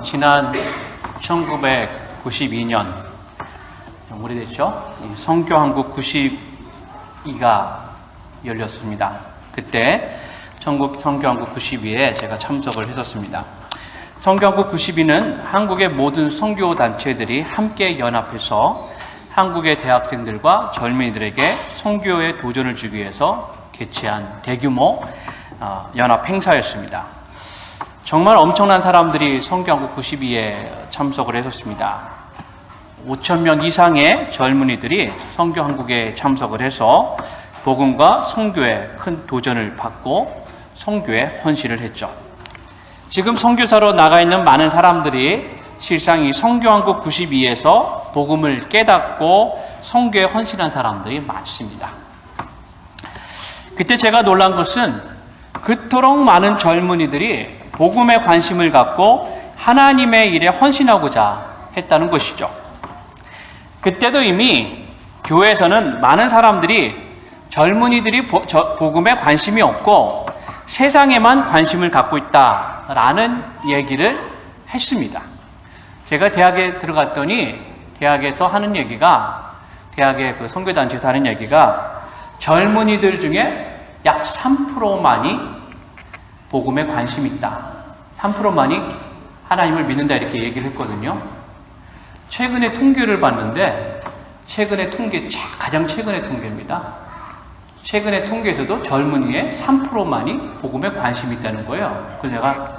지난 1992년 오래됐죠? 성교한국 92가 열렸습니다. 그때 성교한국 92에 제가 참석을 했었습니다. 성교한국 92는 한국의 모든 선교단체들이 함께 연합해서 한국의 대학생들과 젊은이들에게 선교에 도전을 주기 위해서 개최한 대규모 연합 행사였습니다. 정말 엄청난 사람들이 성교한국 92에 참석을 했었습니다. 5,000명 이상의 젊은이들이 성교한국에 참석을 해서 복음과 선교에 큰 도전을 받고 선교에 헌신을 했죠. 지금 선교사로 나가 있는 많은 사람들이 실상 이 성교한국 92에서 복음을 깨닫고 선교에 헌신한 사람들이 많습니다. 그때 제가 놀란 것은 그토록 많은 젊은이들이 복음에 관심을 갖고 하나님의 일에 헌신하고자 했다는 것이죠. 그때도 이미 교회에서는 많은 사람들이 젊은이들이 복음에 관심이 없고 세상에만 관심을 갖고 있다라는 얘기를 했습니다. 제가 대학에 들어갔더니 대학에서 하는 얘기가, 대학의 그 선교단체에서 하는 얘기가 젊은이들 중에 약 3%만이 복음에 관심이 있다. 3%만이 하나님을 믿는다 이렇게 얘기를 했거든요. 최근에 통계를 봤는데 가장 최근의 통계입니다. 최근의 통계에서도 젊은이의 3%만이 복음에 관심이 있다는 거예요. 그래서 내가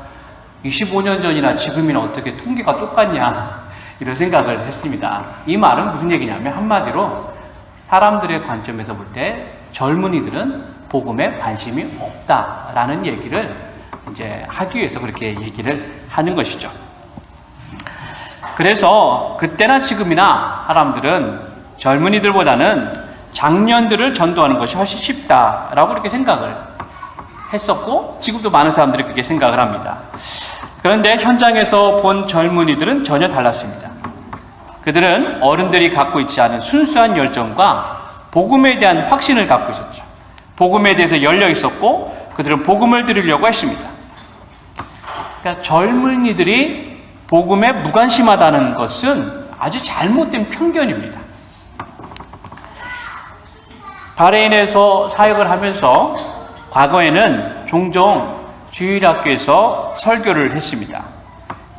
25년 전이나 지금이나 어떻게 통계가 똑같냐 이런 생각을 했습니다. 이 말은 무슨 얘기냐면 한마디로 사람들의 관점에서 볼 때 젊은이들은 복음에 관심이 없다라는 얘기를 이제 하기 위해서 그렇게 얘기를 하는 것이죠. 그래서 그때나 지금이나 사람들은 젊은이들보다는 장년들을 전도하는 것이 훨씬 쉽다라고 그렇게 생각을 했었고 지금도 많은 사람들이 그렇게 생각을 합니다. 그런데 현장에서 본 젊은이들은 전혀 달랐습니다. 그들은 어른들이 갖고 있지 않은 순수한 열정과 복음에 대한 확신을 갖고 있었죠. 복음에 대해서 열려 있었고 그들은 복음을 들으려고 했습니다. 그러니까 젊은이들이 복음에 무관심하다는 것은 아주 잘못된 편견입니다. 바레인에서 사역을 하면서 과거에는 종종 주일학교에서 설교를 했습니다.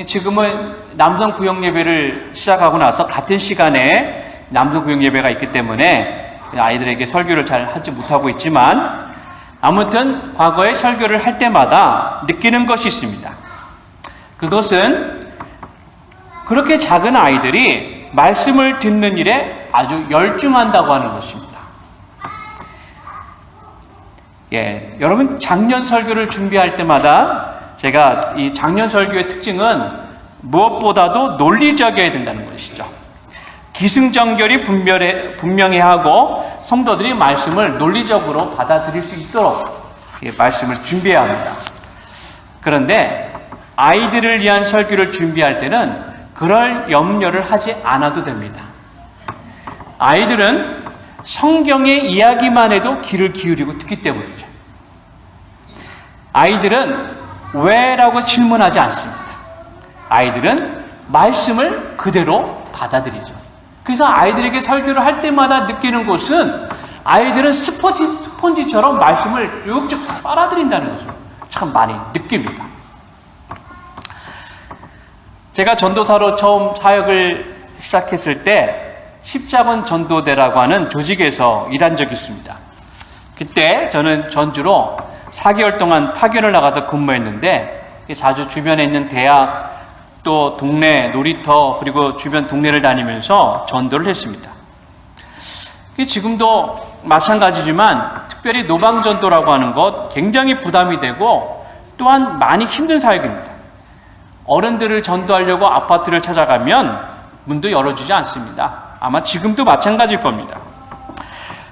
지금은 남성 구역 예배를 시작하고 나서 같은 시간에 남성 구역 예배가 있기 때문에 아이들에게 설교를 잘 하지 못하고 있지만, 아무튼 과거에 설교를 할 때마다 느끼는 것이 있습니다. 그것은 그렇게 작은 아이들이 말씀을 듣는 일에 아주 열중한다고 하는 것입니다. 여러분, 작년 설교를 준비할 때마다 제가 이 작년 설교의 특징은 무엇보다도 논리적이어야 된다는 것이죠. 기승전결이 분명해야 하고 성도들이 말씀을 논리적으로 받아들일 수 있도록 말씀을 준비해야 합니다. 그런데 아이들을 위한 설교를 준비할 때는 그럴 염려를 하지 않아도 됩니다. 아이들은 성경의 이야기만 해도 귀를 기울이고 듣기 때문이죠. 아이들은 왜라고 질문하지 않습니다. 아이들은 말씀을 그대로 받아들이죠. 그래서 아이들에게 설교를 할 때마다 느끼는 것은 아이들은 스펀지처럼 말씀을 쭉쭉 빨아들인다는 것을 참 많이 느낍니다. 제가 전도사로 처음 사역을 시작했을 때 십자군 전도대라고 하는 조직에서 일한 적이 있습니다. 그때 저는 전주로 4개월 동안 파견을 나가서 근무했는데, 자주 주변에 있는 대학, 또 동네 놀이터, 그리고 주변 동네를 다니면서 전도를 했습니다. 지금도 마찬가지지만 특별히 노방전도라고 하는 것 굉장히 부담이 되고 또한 많이 힘든 사역입니다. 어른들을 전도하려고 아파트를 찾아가면 문도 열어주지 않습니다. 아마 지금도 마찬가지일 겁니다.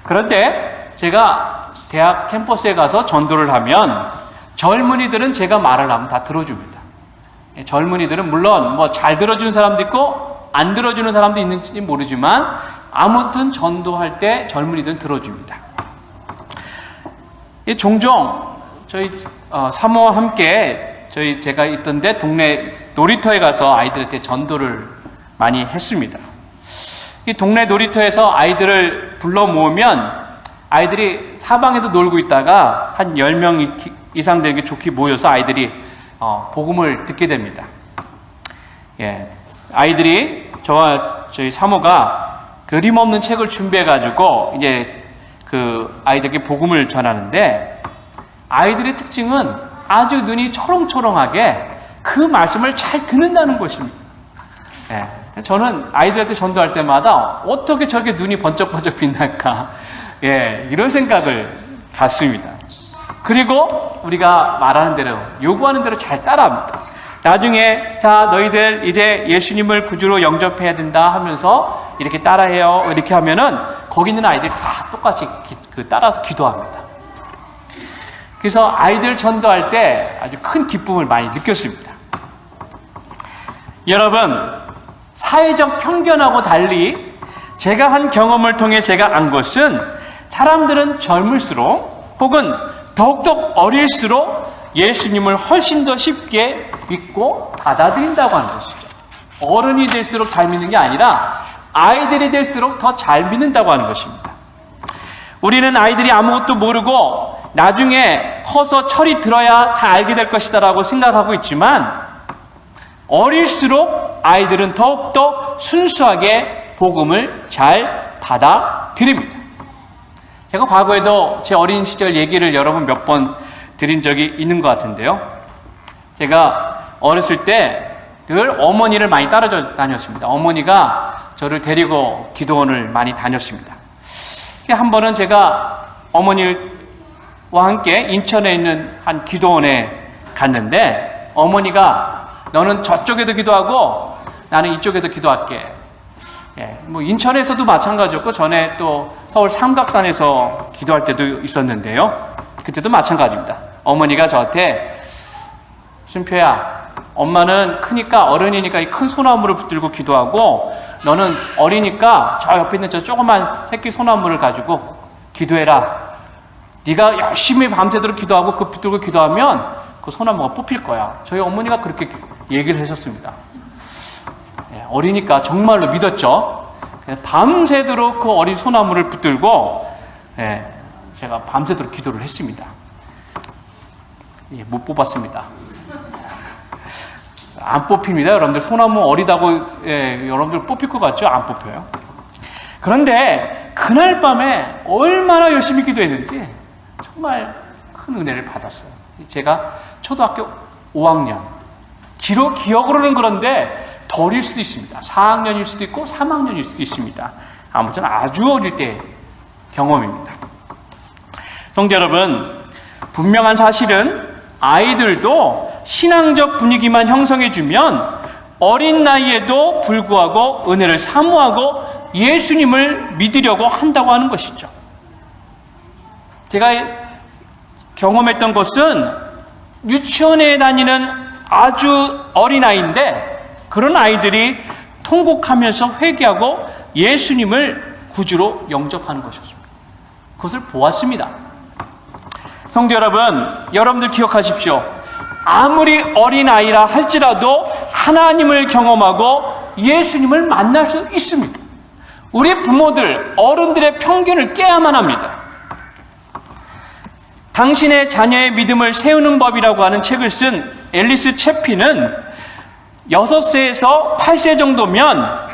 그런데 제가 대학 캠퍼스에 가서 전도를 하면 젊은이들은 제가 말을 하면 다 들어줍니다. 젊은이들은 물론 잘 들어주는 사람도 있고 안 들어주는 사람도 있는지 모르지만 아무튼 전도할 때 젊은이들은 들어줍니다. 종종 저희 사모와 함께 제가 있던데 동네 놀이터에 가서 아이들한테 전도를 많이 했습니다. 이 동네 놀이터에서 아이들을 불러 모으면 아이들이 사방에도 놀고 있다가 한 10명 이상 되게 좋게 모여서 아이들이 복음을 듣게 됩니다. 아이들이 저와 저희 사모가 그림없는 책을 준비해가지고 이제 그 아이들에게 복음을 전하는데, 아이들의 특징은 아주 눈이 초롱초롱하게 그 말씀을 잘 듣는다는 것입니다. 저는 아이들한테 전도할 때마다 어떻게 저렇게 눈이 번쩍번쩍 빛날까, 이런 생각을 갖습니다. 그리고 우리가 말하는 대로, 요구하는 대로 잘 따라합니다. 나중에 자, 너희들 이제 예수님을 구주로 영접해야 된다 하면서 이렇게 따라해요, 이렇게 하면은 거기 있는 아이들이 다 똑같이 따라서 기도합니다. 그래서 아이들 전도할 때 아주 큰 기쁨을 많이 느꼈습니다. 여러분, 사회적 편견하고 달리 제가 한 경험을 통해 제가 안 것은, 사람들은 젊을수록 혹은 더욱더 어릴수록 예수님을 훨씬 더 쉽게 믿고 받아들인다고 하는 것이죠. 어른이 될수록 잘 믿는 게 아니라 아이들이 될수록 더 잘 믿는다고 하는 것입니다. 우리는 아이들이 아무것도 모르고 나중에 커서 철이 들어야 다 알게 될 것이다 라고 생각하고 있지만, 어릴수록 아이들은 더욱더 순수하게 복음을 잘 받아들입니다. 제가 과거에도 제 어린 시절 얘기를 여러 번 몇 번 드린 적이 있는 것 같은데요. 제가 어렸을 때 늘 어머니를 많이 따라다녔습니다. 어머니가 저를 데리고 기도원을 많이 다녔습니다. 한 번은 제가 어머니와 함께 인천에 있는 한 기도원에 갔는데, 어머니가 너는 저쪽에도 기도하고 나는 이쪽에도 기도할게. 인천에서도 마찬가지였고, 전에 또 서울 삼각산에서 기도할 때도 있었는데요. 그때도 마찬가지입니다. 어머니가 저한테, 순표야, 엄마는 크니까, 어른이니까 이 큰 소나무를 붙들고 기도하고, 너는 어리니까 저 옆에 있는 저 조그만 새끼 소나무를 가지고 기도해라. 네가 열심히 밤새도록 기도하고 그 붙들고 기도하면 그 소나무가 뽑힐 거야. 저희 어머니가 그렇게 얘기를 하셨습니다. 어리니까 정말로 믿었죠. 밤새도록 그 어린 소나무를 붙들고 예, 제가 밤새도록 기도를 했습니다. 예, 못 뽑았습니다. 안 뽑힙니다. 여러분들 소나무 어리다고 여러분들 뽑힐 것 같죠? 안 뽑혀요. 그런데 그날 밤에 얼마나 열심히 기도했는지 정말 큰 은혜를 받았어요. 제가 초등학교 5학년 기억으로는 그런데 덜일 수도 있습니다. 4학년일 수도 있고 3학년일 수도 있습니다. 아무튼 아주 어릴 때 경험입니다. 성도 여러분, 분명한 사실은 아이들도 신앙적 분위기만 형성해주면 어린 나이에도 불구하고 은혜를 사모하고 예수님을 믿으려고 한다고 하는 것이죠. 제가 경험했던 것은 유치원에 다니는 아주 어린 아이인데 그런 아이들이 통곡하면서 회개하고 예수님을 구주로 영접하는 것이었습니다. 그것을 보았습니다. 성도 여러분, 여러분들 기억하십시오. 아무리 어린아이라 할지라도 하나님을 경험하고 예수님을 만날 수 있습니다. 우리 부모들, 어른들의 편견을 깨야만 합니다. 당신의 자녀의 믿음을 세우는 법이라고 하는 책을 쓴 앨리스 채피는 6세에서 8세 정도면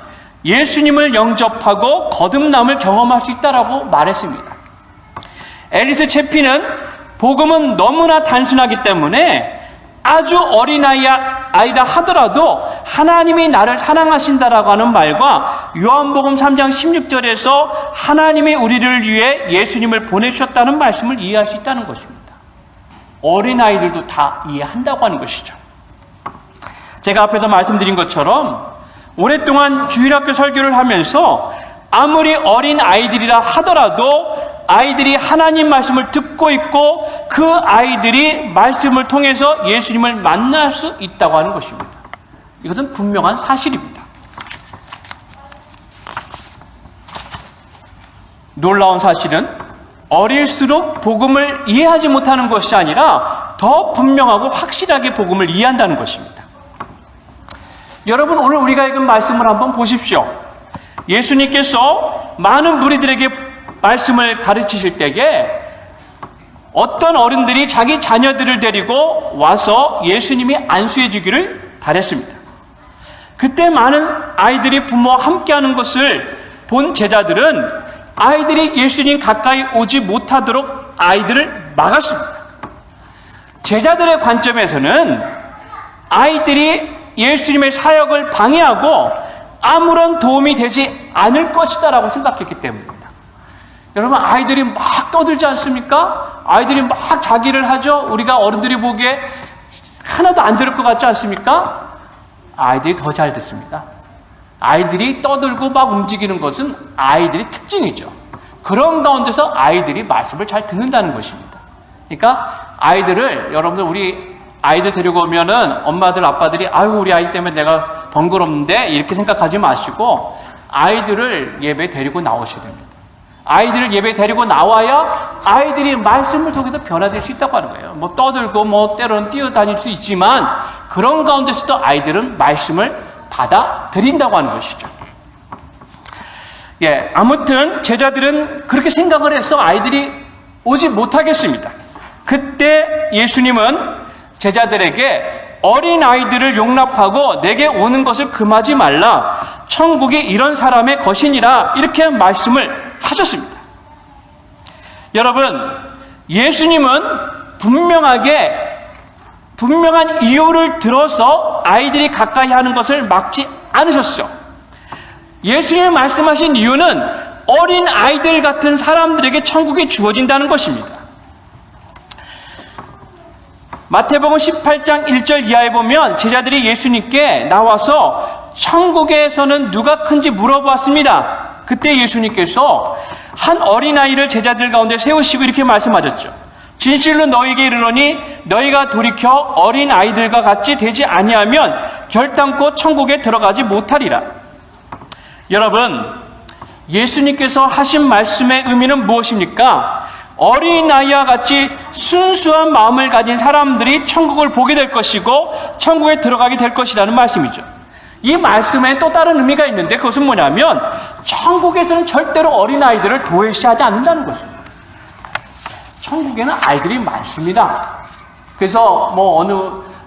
예수님을 영접하고 거듭남을 경험할 수 있다고 말했습니다. 앨리스 채피는 복음은 너무나 단순하기 때문에 아주 어린아이라 하더라도 하나님이 나를 사랑하신다라고 하는 말과 요한복음 3장 16절에서 하나님이 우리를 위해 예수님을 보내주셨다는 말씀을 이해할 수 있다는 것입니다. 어린아이들도 다 이해한다고 하는 것이죠. 제가 앞에서 말씀드린 것처럼 오랫동안 주일학교 설교를 하면서 아무리 어린아이들이라 하더라도 아이들이 하나님 말씀을 듣고 있고 그 아이들이 말씀을 통해서 예수님을 만날 수 있다고 하는 것입니다. 이것은 분명한 사실입니다. 놀라운 사실은 어릴수록 복음을 이해하지 못하는 것이 아니라 더 분명하고 확실하게 복음을 이해한다는 것입니다. 여러분, 오늘 우리가 읽은 말씀을 한번 보십시오. 예수님께서 많은 무리들에게 말씀을 가르치실 때에 어떤 어른들이 자기 자녀들을 데리고 와서 예수님이 안수해 주기를 바랬습니다. 그때 많은 아이들이 부모와 함께하는 것을 본 제자들은 아이들이 예수님 가까이 오지 못하도록 아이들을 막았습니다. 제자들의 관점에서는 아이들이 예수님의 사역을 방해하고 아무런 도움이 되지 않을 것이다라고 생각했기 때문입니다. 여러분, 아이들이 막 떠들지 않습니까? 아이들이 막 자기를 하죠? 우리가 어른들이 보기에 하나도 안 들을 것 같지 않습니까? 아이들이 더 잘 듣습니다. 아이들이 떠들고 막 움직이는 것은 아이들의 특징이죠. 그런 가운데서 아이들이 말씀을 잘 듣는다는 것입니다. 그러니까 아이들을, 여러분들 우리 아이들 데리고 오면은 엄마들, 아빠들이 아유, 우리 아이 때문에 내가 번거롭는데 이렇게 생각하지 마시고 아이들을 예배에 데리고 나오셔야 됩니다. 아이들을 예배에 데리고 나와야 아이들이 말씀을 통해서 변화될 수 있다고 하는 거예요. 뭐 떠들고 때로는 뛰어다닐 수 있지만 그런 가운데서도 아이들은 말씀을 받아들인다고 하는 것이죠. 예, 아무튼 제자들은 그렇게 생각을 해서 아이들이 오지 못하겠습니다. 그때 예수님은 제자들에게 어린 아이들을 용납하고 내게 오는 것을 금하지 말라. 천국이 이런 사람의 것이니라. 이렇게 말씀을 하셨습니다. 여러분, 예수님은 분명한 이유를 들어서 아이들이 가까이 하는 것을 막지 않으셨죠. 예수님이 말씀하신 이유는 어린 아이들 같은 사람들에게 천국이 주어진다는 것입니다. 마태복음 18장 1절 이하에 보면 제자들이 예수님께 나와서 천국에서는 누가 큰지 물어보았습니다. 그때 예수님께서 한 어린아이를 제자들 가운데 세우시고 이렇게 말씀하셨죠. 진실로 너희에게 이르노니 너희가 돌이켜 어린아이들과 같이 되지 아니하면 결단코 천국에 들어가지 못하리라. 여러분, 예수님께서 하신 말씀의 의미는 무엇입니까? 어린아이와 같이 순수한 마음을 가진 사람들이 천국을 보게 될 것이고 천국에 들어가게 될 것이라는 말씀이죠. 이 말씀에 또 다른 의미가 있는데 그것은 뭐냐면 천국에서는 절대로 어린아이들을 도외시하지 않는다는 것입니다. 천국에는 아이들이 많습니다. 그래서 어느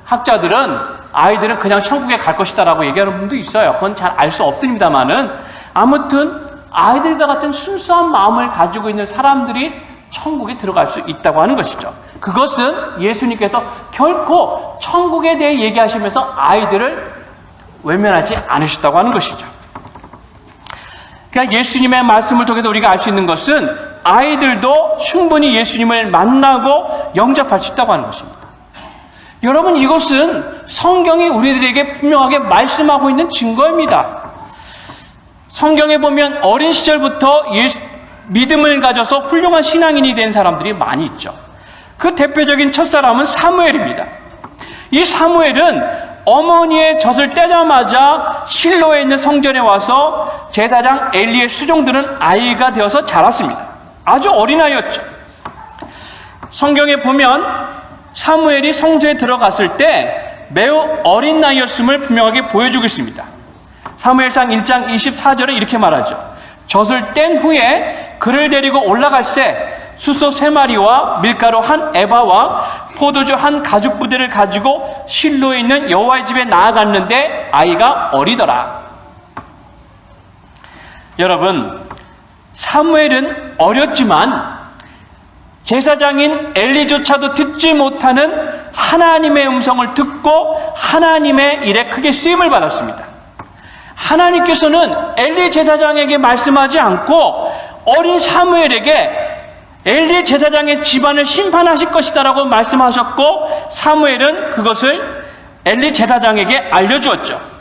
학자들은 아이들은 그냥 천국에 갈 것이다라고 얘기하는 분도 있어요. 그건 잘 알 수 없습니다만은 아무튼 아이들과 같은 순수한 마음을 가지고 있는 사람들이 천국에 들어갈 수 있다고 하는 것이죠. 그것은 예수님께서 결코 천국에 대해 얘기하시면서 아이들을 외면하지 않으셨다고 하는 것이죠. 그러니까 예수님의 말씀을 통해서 우리가 알 수 있는 것은 아이들도 충분히 예수님을 만나고 영접할 수 있다고 하는 것입니다. 여러분, 이것은 성경이 우리들에게 분명하게 말씀하고 있는 증거입니다. 성경에 보면 어린 시절부터 믿음을 가져서 훌륭한 신앙인이 된 사람들이 많이 있죠. 그 대표적인 첫사람은 사무엘입니다. 이 사무엘은 어머니의 젖을 떼자마자 실로에 있는 성전에 와서 제사장 엘리의 수종들은 아이가 되어서 자랐습니다. 아주 어린아이였죠. 성경에 보면 사무엘이 성소에 들어갔을 때 매우 어린 나이였음을 분명하게 보여주고 있습니다. 사무엘상 1장 24절에 이렇게 말하죠. 젖을 뗀 후에 그를 데리고 올라갈새 숫소 3마리와 밀가루 1에바와 포도주 1가죽부대를 가지고 실로에 있는 여호와의 집에 나아갔는데 아이가 어리더라. 여러분, 사무엘은 어렸지만 제사장인 엘리조차도 듣지 못하는 하나님의 음성을 듣고 하나님의 일에 크게 쓰임을 받았습니다. 하나님께서는 엘리 제사장에게 말씀하지 않고 어린 사무엘에게 엘리 제사장의 집안을 심판하실 것이다라고 말씀하셨고 사무엘은 그것을 엘리 제사장에게 알려주었죠.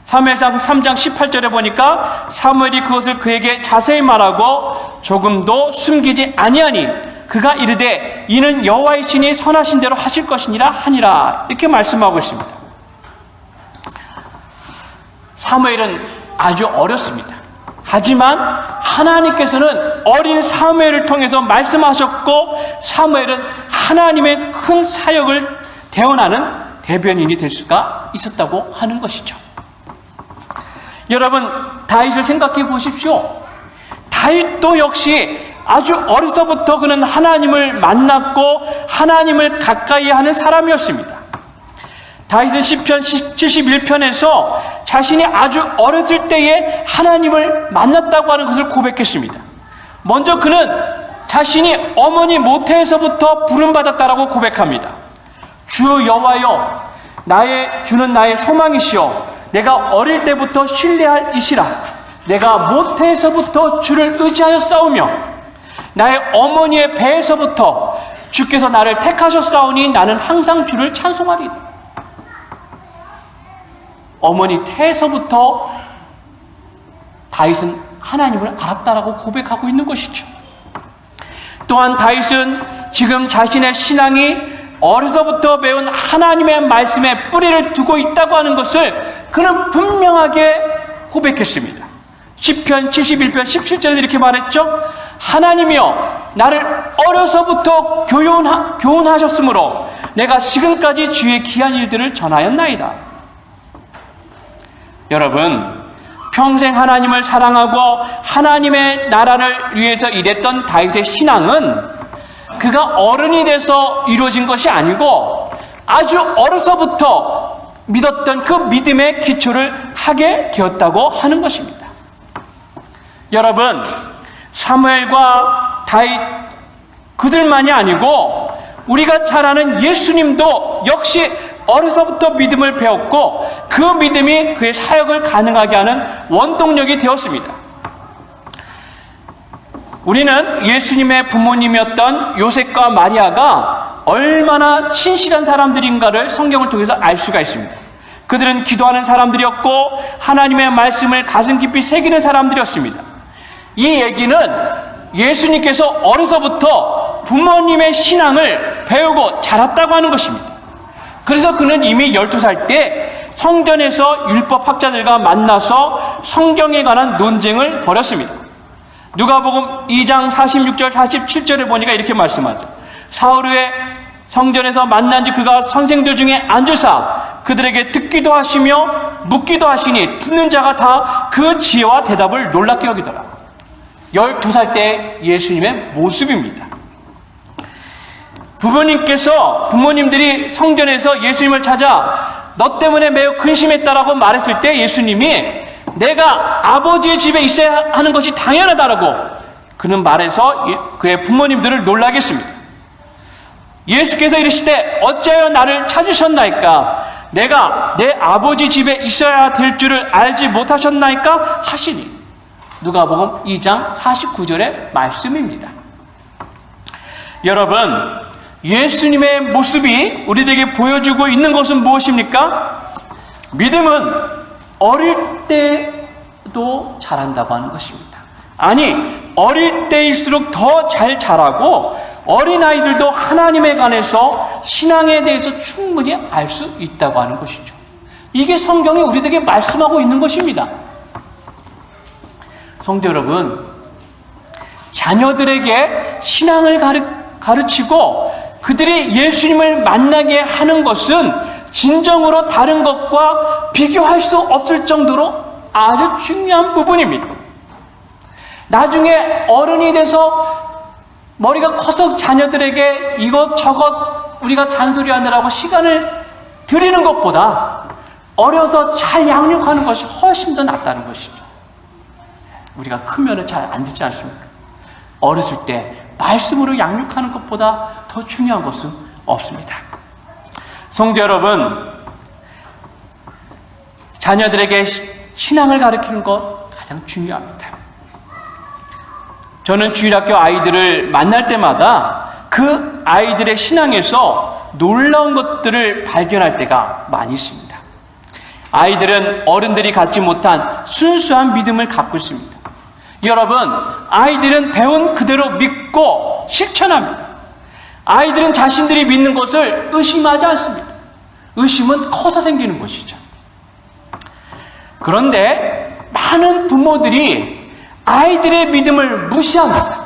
사무엘상 3장 18절에 보니까 사무엘이 그것을 그에게 자세히 말하고 조금도 숨기지 아니하니 그가 이르되 이는 여호와의 신이 선하신 대로 하실 것이니라 하니라, 이렇게 말씀하고 있습니다. 사무엘은 아주 어렸습니다. 하지만 하나님께서는 어린 사무엘을 통해서 말씀하셨고 사무엘은 하나님의 큰 사역을 대언하는 대변인이 될 수가 있었다고 하는 것이죠. 여러분, 다윗을 생각해 보십시오. 다윗도 역시 아주 어려서부터 그는 하나님을 만났고 하나님을 가까이 하는 사람이었습니다. 다윗은 시편 71편에서 자신이 아주 어렸을 때에 하나님을 만났다고 하는 것을 고백했습니다. 먼저 그는 자신이 어머니 모태에서부터 부름받았다라고 고백합니다. 주 여호와여, 주는 나의 소망이시여, 내가 어릴 때부터 신뢰할 이시라. 내가 모태에서부터 주를 의지하여 싸우며 나의 어머니의 배에서부터 주께서 나를 택하셨사오니 나는 항상 주를 찬송하리이다. 어머니 태에서부터 다윗은 하나님을 알았다라고 고백하고 있는 것이죠. 또한 다윗은 지금 자신의 신앙이 어려서부터 배운 하나님의 말씀에 뿌리를 두고 있다고 하는 것을 그는 분명하게 고백했습니다. 시편 71편 17절에 이렇게 말했죠. 하나님이여, 나를 어려서부터 교훈하셨으므로 내가 지금까지 주의 귀한 일들을 전하였나이다. 여러분, 평생 하나님을 사랑하고 하나님의 나라를 위해서 일했던 다윗의 신앙은 그가 어른이 돼서 이루어진 것이 아니고 아주 어려서부터 믿었던 그 믿음의 기초를 하게 되었다고 하는 것입니다. 여러분, 사무엘과 다윗 그들만이 아니고 우리가 잘 아는 예수님도 역시 어려서부터 믿음을 배웠고 그 믿음이 그의 사역을 가능하게 하는 원동력이 되었습니다. 우리는 예수님의 부모님이었던 요셉과 마리아가 얼마나 신실한 사람들인가를 성경을 통해서 알 수가 있습니다. 그들은 기도하는 사람들이었고 하나님의 말씀을 가슴 깊이 새기는 사람들이었습니다. 이 얘기는 예수님께서 어려서부터 부모님의 신앙을 배우고 자랐다고 하는 것입니다. 그래서 그는 이미 12살 때 성전에서 율법학자들과 만나서 성경에 관한 논쟁을 벌였습니다. 누가복음 2장 46절 47절에 보니까 이렇게 말씀하죠. 사흘 후에 성전에서 만난 지 그가 선생들 중에 앉으사 그들에게 듣기도 하시며 묻기도 하시니 듣는 자가 다 그 지혜와 대답을 놀랍게 여기더라. 12살 때 예수님의 모습입니다. 부모님들이 성전에서 예수님을 찾아 너 때문에 매우 근심했다라고 말했을 때 예수님이 내가 아버지의 집에 있어야 하는 것이 당연하다라고 그는 말해서 그의 부모님들을 놀라게 했습니다. 예수께서 이르시되 어찌하여 나를 찾으셨나이까? 내가 내 아버지 집에 있어야 될 줄을 알지 못하셨나이까? 하시니 누가복음 2장 49절의 말씀입니다. 여러분, 예수님의 모습이 우리들에게 보여주고 있는 것은 무엇입니까? 믿음은 어릴 때도 자란다고 하는 것입니다. 아니, 어릴 때일수록 더 잘 자라고 어린아이들도 하나님에 관해서 신앙에 대해서 충분히 알 수 있다고 하는 것이죠. 이게 성경이 우리들에게 말씀하고 있는 것입니다. 성도 여러분, 자녀들에게 신앙을 가르치고 그들이 예수님을 만나게 하는 것은 진정으로 다른 것과 비교할 수 없을 정도로 아주 중요한 부분입니다. 나중에 어른이 돼서 머리가 커서 자녀들에게 이것저것 우리가 잔소리하느라고 시간을 들이는 것보다 어려서 잘 양육하는 것이 훨씬 더 낫다는 것이죠. 우리가 크면은 잘 안 듣지 않습니까? 어렸을 때 말씀으로 양육하는 것보다 더 중요한 것은 없습니다. 성도 여러분, 자녀들에게 신앙을 가르치는 것 가장 중요합니다. 저는 주일학교 아이들을 만날 때마다 그 아이들의 신앙에서 놀라운 것들을 발견할 때가 많이 있습니다. 아이들은 어른들이 갖지 못한 순수한 믿음을 갖고 있습니다. 여러분, 아이들은 배운 그대로 믿고 실천합니다. 아이들은 자신들이 믿는 것을 의심하지 않습니다. 의심은 커서 생기는 것이죠. 그런데 많은 부모들이 아이들의 믿음을 무시합니다.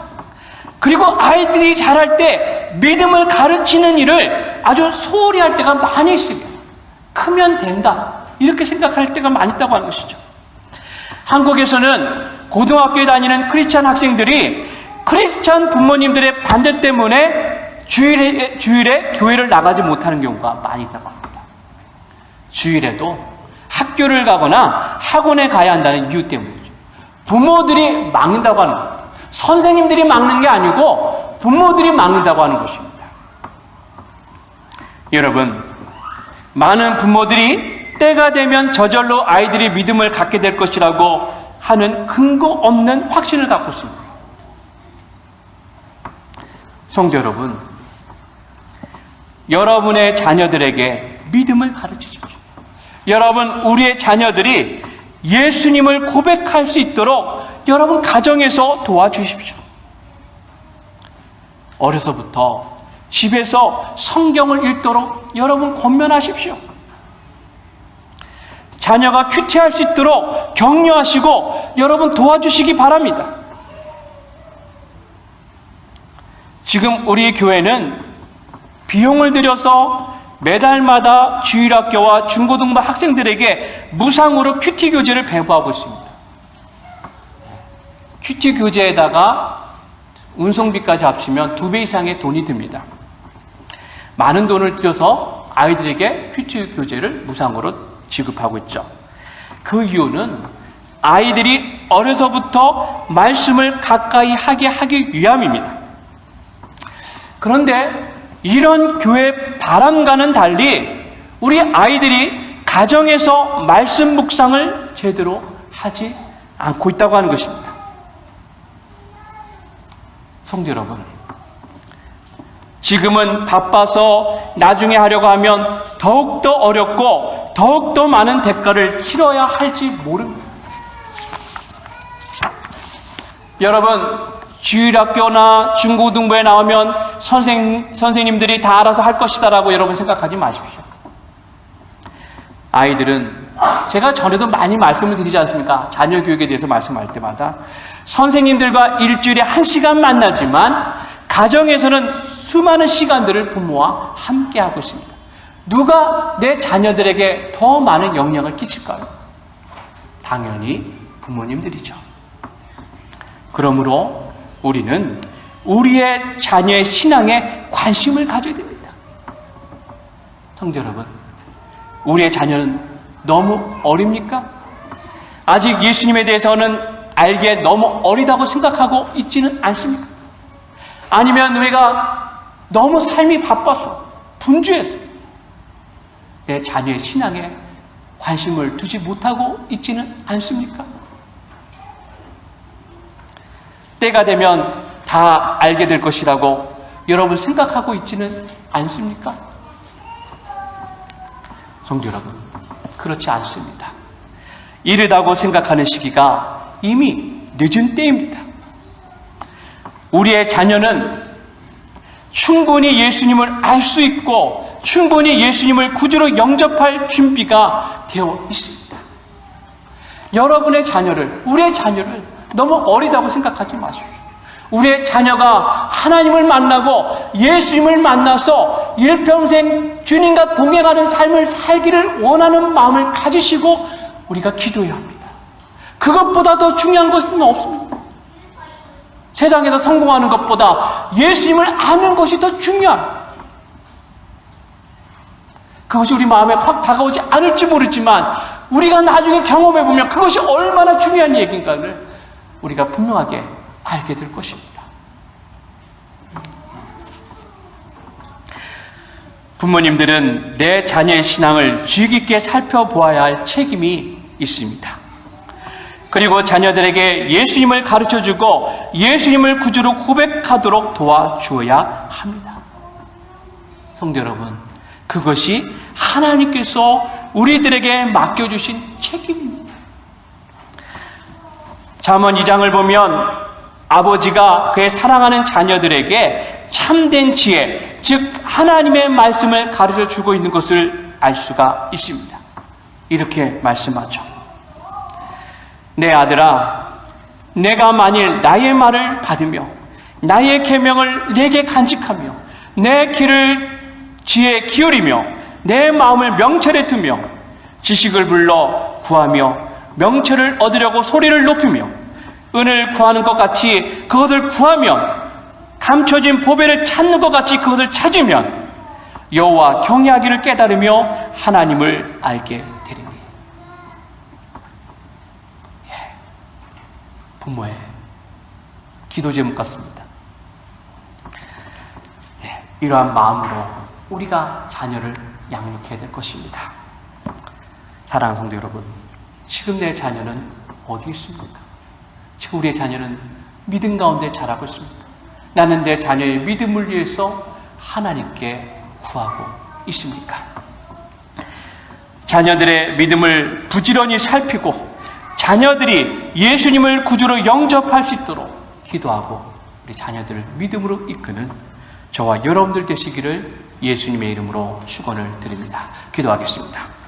그리고 아이들이 자랄 때 믿음을 가르치는 일을 아주 소홀히 할 때가 많이 있습니다. 크면 된다, 이렇게 생각할 때가 많이 있다고 하는 것이죠. 한국에서는 고등학교에 다니는 크리스찬 학생들이 크리스찬 부모님들의 반대 때문에 주일에 교회를 나가지 못하는 경우가 많이 있다고 합니다. 주일에도 학교를 가거나 학원에 가야 한다는 이유 때문이죠. 부모들이 막는다고 하는 겁니다. 선생님들이 막는 게 아니고 부모들이 막는다고 하는 것입니다. 여러분, 많은 부모들이 때가 되면 저절로 아이들이 믿음을 갖게 될 것이라고 하는 근거 없는 확신을 갖고 있습니다. 성도 여러분, 여러분의 자녀들에게 믿음을 가르치십시오. 여러분, 우리의 자녀들이 예수님을 고백할 수 있도록 여러분 가정에서 도와주십시오. 어려서부터 집에서 성경을 읽도록 여러분 권면하십시오. 자녀가 큐티할 수 있도록 격려하시고 여러분 도와주시기 바랍니다. 지금 우리 교회는 비용을 들여서 매달마다 주일학교와 중고등부 학생들에게 무상으로 큐티 교재를 배부하고 있습니다. 큐티 교재에다가 운송비까지 합치면 2배 이상의 돈이 듭니다. 많은 돈을 들여서 아이들에게 큐티 교재를 무상으로 지급하고 있죠. 그 이유는 아이들이 어려서부터 말씀을 가까이 하기 위함입니다. 그런데 이런 교회 바람과는 달리 우리 아이들이 가정에서 말씀 묵상을 제대로 하지 않고 있다고 하는 것입니다. 성도 여러분, 지금은 바빠서 나중에 하려고 하면 더욱더 어렵고 더욱더 많은 대가를 치러야 할지 모릅니다. 여러분, 주일학교나 중고등부에 나오면 선생님들이 다 알아서 할 것이다라고 여러분 생각하지 마십시오. 아이들은, 제가 전에도 많이 말씀을 드리지 않습니까? 자녀 교육에 대해서 말씀할 때마다 선생님들과 일주일에 1시간 만나지만 가정에서는 수많은 시간들을 부모와 함께 하고 있습니다. 누가 내 자녀들에게 더 많은 영향을 끼칠까요? 당연히 부모님들이죠. 그러므로 우리는 우리의 자녀의 신앙에 관심을 가져야 됩니다. 성도 여러분, 우리의 자녀는 너무 어립니까? 아직 예수님에 대해서는 알기에 너무 어리다고 생각하고 있지는 않습니까? 아니면 우리가 너무 삶이 바빠서 분주해서 내 자녀의 신앙에 관심을 두지 못하고 있지는 않습니까? 때가 되면 다 알게 될 것이라고 여러분 생각하고 있지는 않습니까? 성도 여러분, 그렇지 않습니다. 이르다고 생각하는 시기가 이미 늦은 때입니다. 우리의 자녀는 충분히 예수님을 알 수 있고 충분히 예수님을 구주로 영접할 준비가 되어 있습니다. 여러분의 자녀를, 우리의 자녀를 너무 어리다고 생각하지 마십시오. 우리의 자녀가 하나님을 만나고 예수님을 만나서 일평생 주님과 동행하는 삶을 살기를 원하는 마음을 가지시고 우리가 기도해야 합니다. 그것보다 더 중요한 것은 없습니다. 세상에서 성공하는 것보다 예수님을 아는 것이 더 중요합니다. 그것이 우리 마음에 확 다가오지 않을지 모르지만 우리가 나중에 경험해보면 그것이 얼마나 중요한 얘기인가를 우리가 분명하게 알게 될 것입니다. 부모님들은 내 자녀의 신앙을 주의 깊게 살펴보아야 할 책임이 있습니다. 그리고 자녀들에게 예수님을 가르쳐주고 예수님을 구주로 고백하도록 도와주어야 합니다. 성도 여러분, 그것이 하나님께서 우리들에게 맡겨주신 책임입니다. 잠언 2장을 보면 아버지가 그의 사랑하는 자녀들에게 참된 지혜, 즉 하나님의 말씀을 가르쳐주고 있는 것을 알 수가 있습니다. 이렇게 말씀하죠. 내 아들아, 내가 만일 나의 말을 받으며 나의 계명을 내게 간직하며 내 길을 지혜에 기울이며 내 마음을 명철에 두며 지식을 불러 구하며 명철을 얻으려고 소리를 높이며 은을 구하는 것 같이 그것을 구하면 감춰진 보배를 찾는 것 같이 그것을 찾으면 여호와 경외하기를 깨달으며 하나님을 알게 되리니. 부모의 기도 제목 같습니다. 이러한 마음으로 우리가 자녀를 양육해야 될 것입니다. 사랑하는 성도 여러분, 지금 내 자녀는 어디 있습니까? 지금 우리의 자녀는 믿음 가운데 자라고 있습니다. 나는 내 자녀의 믿음을 위해서 하나님께 구하고 있습니까? 자녀들의 믿음을 부지런히 살피고 자녀들이 예수님을 구주로 영접할 수 있도록 기도하고 우리 자녀들을 믿음으로 이끄는 저와 여러분들 되시기를 예수님의 이름으로 축원을 드립니다. 기도하겠습니다.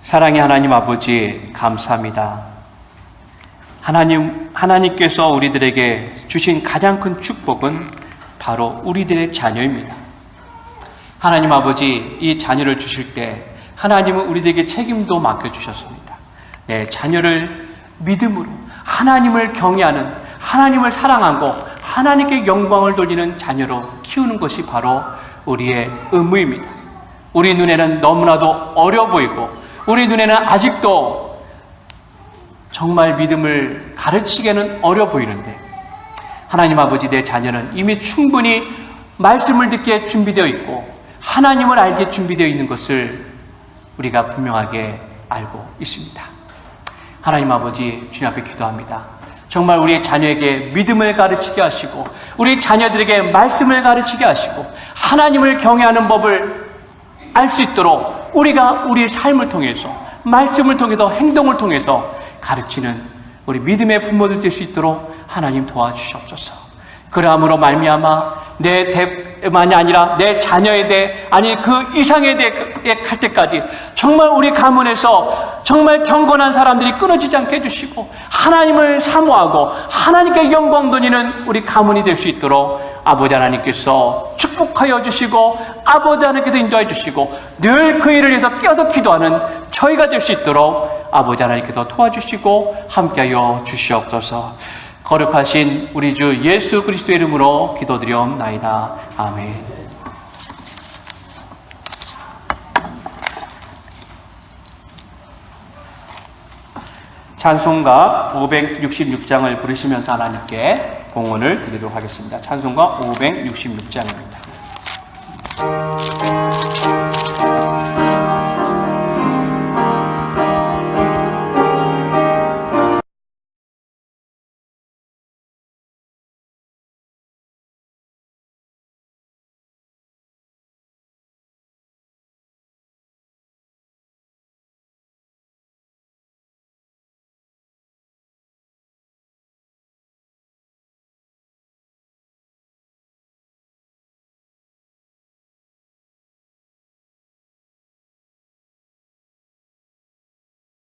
사랑의 하나님 아버지, 감사합니다. 하나님께서 우리들에게 주신 가장 큰 축복은 바로 우리들의 자녀입니다. 하나님 아버지, 이 자녀를 주실 때 하나님은 우리들에게 책임도 맡겨주셨습니다. 내 자녀를 믿음으로 하나님을 경외하는, 하나님을 사랑하고 하나님께 영광을 돌리는 자녀로 키우는 것이 바로 우리의 의무입니다. 우리 눈에는 너무나도 어려 보이고 우리 눈에는 아직도 정말 믿음을 가르치기에는 어려 보이는데 하나님 아버지, 내 자녀는 이미 충분히 말씀을 듣기에 준비되어 있고 하나님을 알기에 준비되어 있는 것을 우리가 분명하게 알고 있습니다. 하나님 아버지, 주님 앞에 기도합니다. 정말 우리의 자녀에게 믿음을 가르치게 하시고 우리 자녀들에게 말씀을 가르치게 하시고 하나님을 경외하는 법을 알 수 있도록 우리가 우리의 삶을 통해서, 말씀을 통해서, 행동을 통해서 가르치는 우리 믿음의 부모들 될 수 있도록 하나님 도와주시옵소서. 그러함으로 말미암아 내 대만이 아니라 내 자녀에 대해, 아니 그 이상에 대해 갈 때까지 정말 우리 가문에서 정말 경건한 사람들이 끊어지지 않게 해주시고 하나님을 사모하고 하나님께 영광 돌리는 우리 가문이 될 수 있도록 아버지 하나님께서 축복하여 주시고 아버지 하나님께서 인도해 주시고 늘 그 일을 위해서 깨어서 기도하는 저희가 될 수 있도록 아버지 하나님께서 도와주시고 함께하여 주시옵소서. 거룩하신 우리 주 예수 그리스도의 이름으로 기도드리옵나이다. 아멘. 찬송가 566장을 부르시면서 하나님께 공헌을 드리도록 하겠습니다. 찬송가 566장입니다.